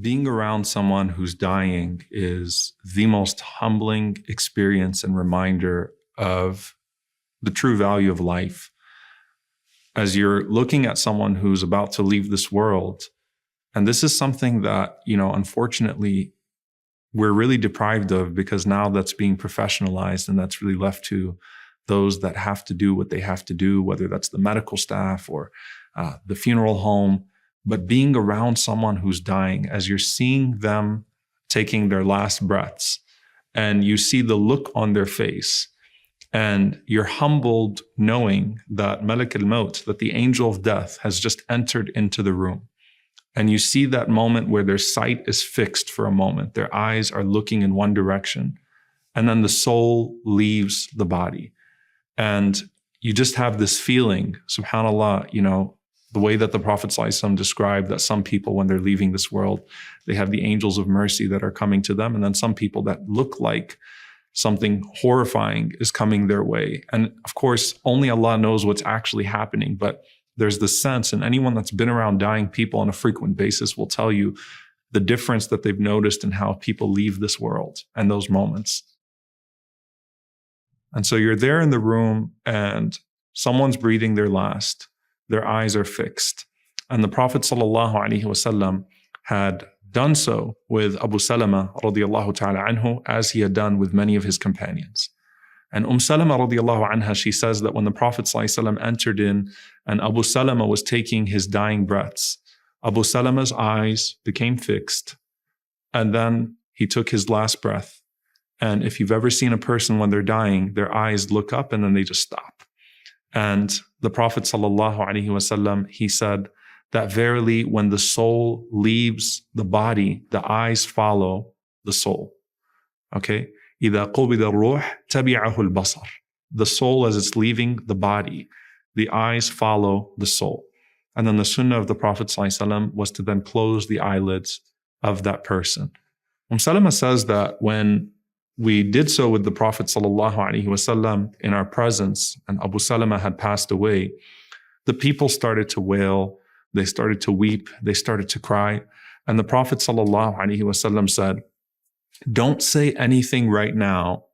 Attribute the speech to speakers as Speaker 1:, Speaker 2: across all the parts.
Speaker 1: being around someone who's dying is the most humbling experience and reminder of the true value of life. As you're looking at someone who's about to leave this world, and this is something that, unfortunately, we're really deprived of, because now that's being professionalized and that's really left to those that have to do what they have to do, whether that's the medical staff or the funeral home. But being around someone who's dying, as you're seeing them taking their last breaths, and you see the look on their face, and you're humbled knowing that Malak al-Maut, that the angel of death, has just entered into the room. And you see that moment where their sight is fixed for a moment. Their eyes are looking in one direction. And then the soul leaves the body. And you just have this feeling, subhanAllah, the way that the Prophet ﷺ described that some people, when they're leaving this world, they have the angels of mercy that are coming to them. And then some people that look like something horrifying is coming their way. And of course, only Allah knows what's actually happening. But there's the sense, and anyone that's been around dying people on a frequent basis will tell you the difference that they've noticed in how people leave this world and those moments. And so you're there in the room and someone's breathing their last. Their eyes are fixed. And the Prophet ﷺ had done so with Abu Salama radiallahu ta'ala anhu, as he had done with many of his companions. And Salama radiallahu anha, she says that when the Prophet ﷺ entered in and Abu Salama was taking his dying breaths, Abu Salama's eyes became fixed, and then he took his last breath. And if you've ever seen a person when they're dying, their eyes look up and then they just stop. And the Prophet ﷺ, he said that verily when the soul leaves the body, the eyes follow the soul. Okay? إِذَا قُبِضَ الرُّوحِ تَبِعَهُ الْبَصَرِ. The soul, as it's leaving the body, the eyes follow the soul. And then the sunnah of the Prophet ﷺ was to then close the eyelids of that person. Salama says that when we did so with the Prophet ﷺ in our presence, and Abu Salama had passed away, the people started to wail, they started to weep, they started to cry. And the Prophet ﷺ said, don't say anything right now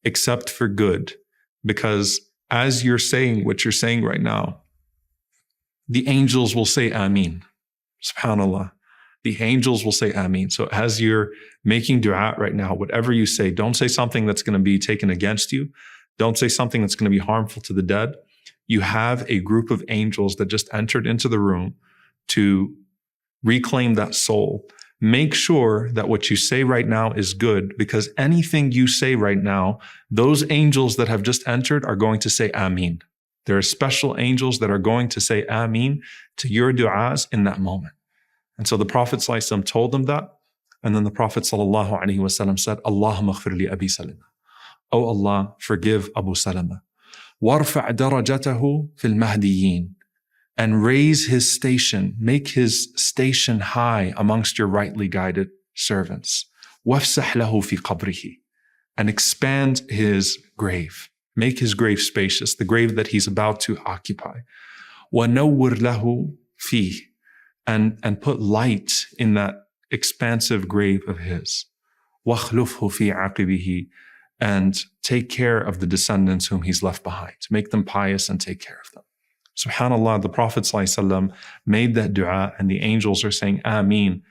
Speaker 1: except for good, because as you're saying what you're saying right now, the angels will say Ameen. SubhanAllah. The angels will say Ameen. So as you're making dua right now, whatever you say, don't say something that's going to be taken against you. Don't say something that's going to be harmful to the dead. You have a group of angels that just entered into the room to reclaim that soul. Make sure that what you say right now is good, because anything you say right now, those angels that have just entered are going to say Ameen. There are special angels that are going to say Ameen to your du'as in that moment. And so the Prophet ﷺ told them that. And then the Prophet ﷺ said, Allahumma ighfir li Abi Salama. Oh Allah, forgive Abu Salama. وَارْفَعْ دَرَجَتَهُ فِي الْمَهْدِيِّينَ. And raise his station, make his station high amongst your rightly guided servants. وَافْسَحْ لَهُ فِي قَبْرِهِ. And expand his grave. Make his grave spacious, the grave that he's about to occupy. وَنَوِّرْ لَهُ فِيهِ. And put light in that expansive grave of his. وَخْلُفْهُ فِي عَقِبِهِ. And take care of the descendants whom he's left behind. Make them pious and take care of them. SubhanAllah, the Prophet ﷺ made that dua, and the angels are saying Ameen.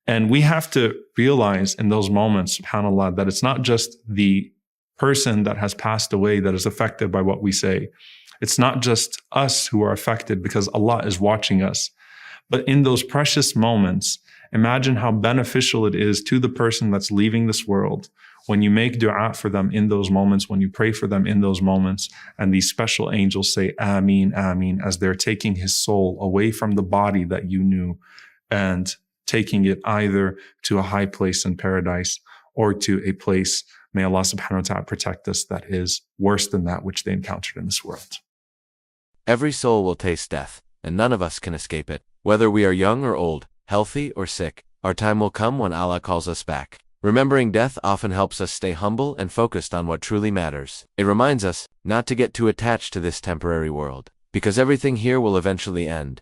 Speaker 1: And we have to realize in those moments, SubhanAllah, that it's not just the person that has passed away that is affected by what we say. It's not just us who are affected, because Allah is watching us. But in those precious moments, imagine how beneficial it is to the person that's leaving this world when you make dua for them in those moments, when you pray for them in those moments, and these special angels say Ameen, Ameen, as they're taking his soul away from the body that you knew and taking it either to a high place in paradise or to a place, may Allah subhanahu wa ta'ala protect us, that is worse than that which they encountered in this world.
Speaker 2: Every soul will taste death, and none of us can escape it. Whether we are young or old, healthy or sick, our time will come when Allah calls us back. Remembering death often helps us stay humble and focused on what truly matters. It reminds us not to get too attached to this temporary world, because everything here will eventually end.